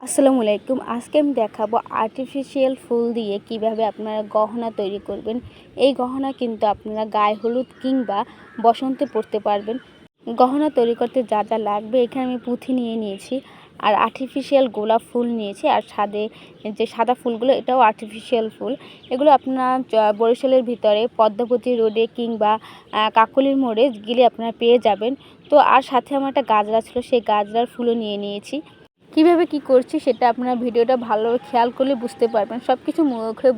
আসসালামু আলাইকুম। আজকে আমি দেখাবো আর্টিফিশিয়াল ফুল দিয়ে কিভাবে আপনারা গহনা তৈরি করবেন। এই গহনা কিন্তু আপনারা গায়ে হলুদ কিংবা বসন্তে পরতে পারবেন। গহনা তৈরি করতে যা যা লাগবে, এখানে আমি পুঁথি নিয়ে নিয়েছি, আর আর্টিফিশিয়াল গোলাপ ফুল নিয়েছি, আর যে সাদা ফুলগুলো এটাও আর্টিফিশিয়াল ফুল। এগুলো আপনারা বরিশালের ভিতরে পদ্মাবতী রোডে কিংবা কাকলির মোড়ে গেলে আপনারা পেয়ে যাবেন। তো আর সাথে আমার একটা গাজরা ছিল, সেই গাজরার ফুলও নিয়ে নিয়েছি। কিভাবে কি করছি সেটা আপনারা ভিডিওটা ভালোভাবে খেয়াল করলে বুঝতে পারবেন। সব কিছু মুখে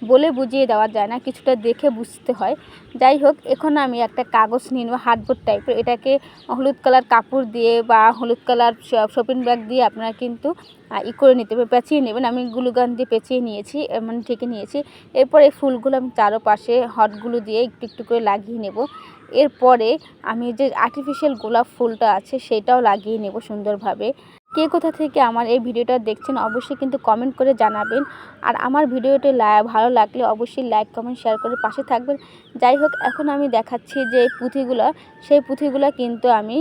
বলে বুঝিয়ে দেওয়া যায় না, কিছুটা দেখে বুঝতে হয়। যাই হোক, এখন আমি একটা কাগজ নিয়ে নেব হার্ডবোর্ড টাইপের। এটাকে হলুদ কালার কাপড় দিয়ে বা হলুদ কালার শপিং ব্যাগ দিয়ে আপনারা কিন্তু করে নিতে হবে, পেঁচিয়ে নেবেন। আমি গ্লুগান দিয়ে পেঁচিয়ে নিয়েছি, মানে ঢেকে নিয়েছি। এরপর এই ফুলগুলো আমি চারপাশে হটগুলো দিয়ে একটু একটু করে লাগিয়ে নেব। এরপরে আমি যে আর্টিফিশিয়াল গোলাপ ফুলটা আছে সেটাও লাগিয়ে নেব সুন্দরভাবে। কে কোথা থেকে আমার এই ভিডিওটা দেখছেন অবশ্যই কিন্তু কমেন্ট করে জানাবেন। আর আমার ভিডিওটি ভালো লাগলে অবশ্যই লাইক কমেন্ট শেয়ার করে পাশে থাকবেন। যাই হোক, এখন আমি দেখাচ্ছি যে সেই পুঁথিগুলো কিন্তু আমি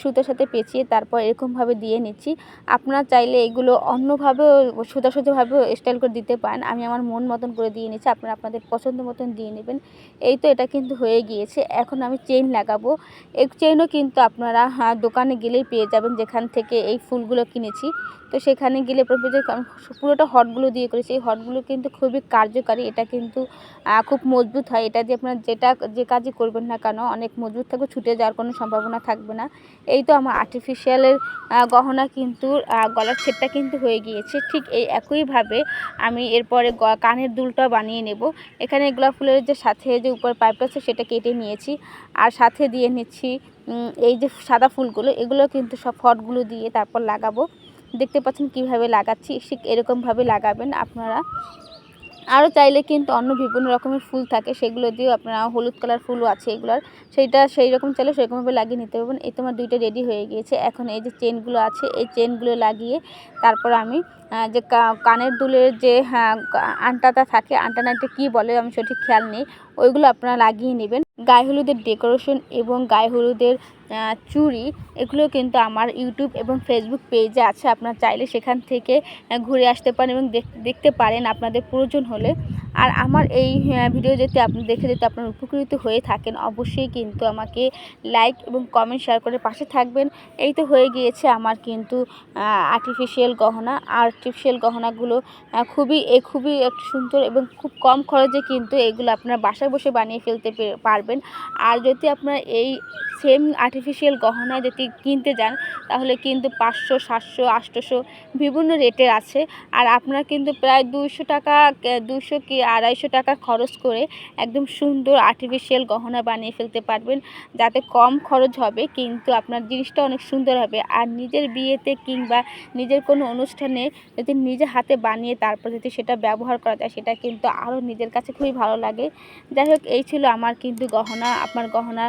সুতার সাথে পেঁচিয়ে তারপর এরকমভাবে দিয়ে নিচ্ছি। আপনারা চাইলে এগুলো অন্যভাবেও সোজাসুজিভাবেও স্টাইল করে দিতে পারেন। আমি আমার মন মতন করে দিয়ে নিচ্ছি, আপনারা আপনাদের পছন্দ মতন দিয়ে নেবেন। এই তো এটা কিন্তু হয়ে গিয়েছে। এখন আমি চেইন লাগাবো। এই চেইনও কিন্তু আপনারা দোকানে গেলেই পেয়ে যাবেন, যেখান থেকে এই ফুলগুলো কিনেছি। তো সেখানে গেলে পুরোটা হটগুলো দিয়ে করেছি। এই হটগুলো কিন্তু খুবই কার্যকারী। এটা কিন্তু খুব মজবুত হয়। এটা দিয়ে আপনারা যে কাজই করবেন না কেন অনেক মজবুত থাকবে, ছুটে যাওয়ার কোনো সম্ভাবনা থাকবে না। এই তো আমার আর্টিফিশিয়ালের গহনা কিন্তু গলার সেটটা কিন্তু হয়ে গিয়েছে। ঠিক এই একইভাবে আমি এরপরে কানের দুলটা বানিয়ে নেব। এখানে গোলাপ ফুলের যে সাথে যে উপর পাইপটা আছে সেটা কেটে নিয়েছি, আর সাথে দিয়ে নিচ্ছি এই যে সাদা ফুলগুলো। এগুলো কিন্তু সব হটগুলো দিয়ে তারপর লাগাবো। দেখতে পাচ্ছেন কিভাবে লাগাচ্ছি, ঠিক এরকমভাবে লাগাবেন আপনারা। আরও চাইলে কিন্তু অন্য বিভিন্ন রকমের ফুল থাকে, সেগুলো দিয়েও আপনারা, হলুদ কালার ফুলও আছে এগুলার, সেই রকম চাইলে সেরকমভাবে লাগিয়ে নিতে পারবেন। এই তোমার দুইটা রেডি হয়ে গিয়েছে। এখন এই যে চেনগুলো আছে এই চেনগুলো লাগিয়ে তারপর আমি যে কানের দুলের যে আন্টাটা থাকে, আন্টানাটা কী বলে আমি সঠিক খেয়াল নেই, ওইগুলো আপনারা লাগিয়ে নেবেন। গায়ে হলুদের ডেকোরেশন এবং গায়ে হলুদের চুড়ি, এগুলো কিন্তু আমার ইউটিউব এবং ফেসবুক পেজে আছে। আপনারা চাইলে সেখান থেকে ঘুরে আসতে পারেন এবং দেখতে পারেন আপনাদের প্রয়োজন হলে। আর আমার এই ভিডিও যদি আপনি দেখে যদি আপনার উপকৃত হয়ে থাকেন অবশ্যই কিন্তু আমাকে লাইক এবং কমেন্ট শেয়ার করে পাশে থাকবেন। এই তো হয়ে গিয়েছে আমার কিন্তু আর্টিফিশিয়াল গহনাগুলো খুবই একটু সুন্দর এবং খুব কম খরচে কিন্তু এগুলো আপনার বাসায় বসে বানিয়ে ফেলতে পারবেন। আর যদি আপনার এই সেম আর্টিফিশিয়াল গহনা যদি কিনতে যান তাহলে কিন্তু 500, 700, 800 বিভিন্ন রেটের আছে। আর আপনারা কিন্তু প্রায় 200 কি 250 টাকা খরচ করে একদম সুন্দর আর্টিফিশিয়াল গহনা বানিয়ে ফেলতে পারবেন, যাতে কম খরচ হবে কিন্তু আপনার জিনিসটা অনেক সুন্দর হবে। আর নিজের বিয়েতে কিংবা নিজের কোনো অনুষ্ঠানে যদি নিজে হাতে বানিয়ে তারপর যদি সেটা ব্যবহার করা যায়, সেটা কিন্তু আরও নিজের কাছে খুবই ভালো লাগে। যাই হোক, এই ছিল আমার কিন্তু গহনা। আপনার গহনা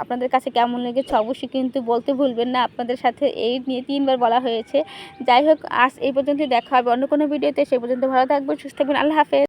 আপনাদের কাছে কেমন লেগেছে অবশ্যই কিন্তু বলতে ভুলবেন না। আপনাদের সাথে এই নিয়ে 3 বার বলা হয়েছে। যাই হোক, আজ এই পর্যন্তই, দেখা হবে অন্য কোনো ভিডিওতে। সেই পর্যন্ত ভালো থাকবেন, সুস্থ থাকবেন। আল্লাহ হাফেজ।